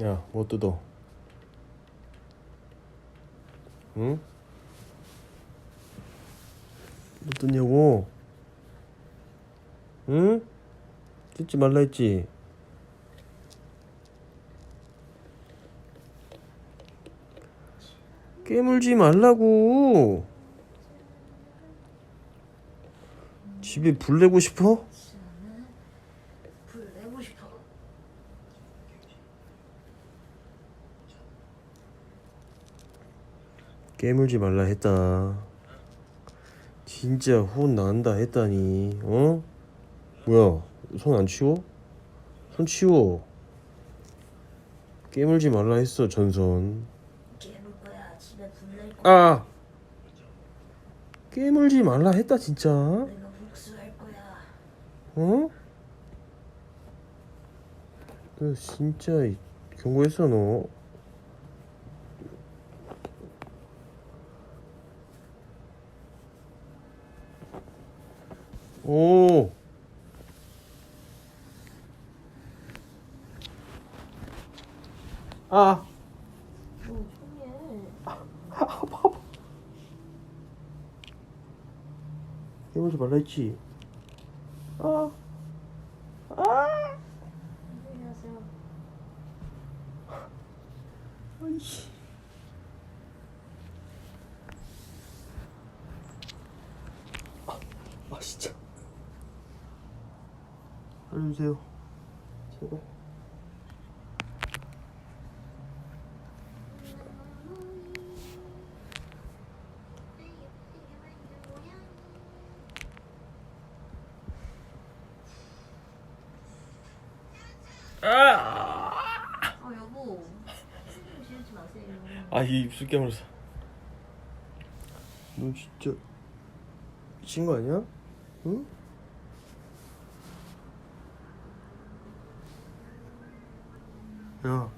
야, 뭐 뜯어? 응? 뭐 뜯냐고? 응? 뜯지 말라 했지? 깨물지 말라고. 집에 불 내고 싶어? 불 내고 싶어. 깨물지 말라 했다. 진짜 혼 난다 했다니. 어? 뭐야, 손 안 치워? 손 치워. 깨물지 말라 했어, 전선. 깨물 거야. 집에 불 낼 거야. 아! 깨물지 말라 했다 진짜. 내가 복수할 거야. 어? 너 진짜 경고했어 너. 오. 아. 뭐 손이에. 깨물지 말라 했지. 아. 아. 안녕하세요. 아이씨. 아 진짜. 알려주세요. 제발. 아. 여보. 싫지 마세요. 아, 이 입술 깨물었어. 너 진짜 미친 거 아니야? 응? 야.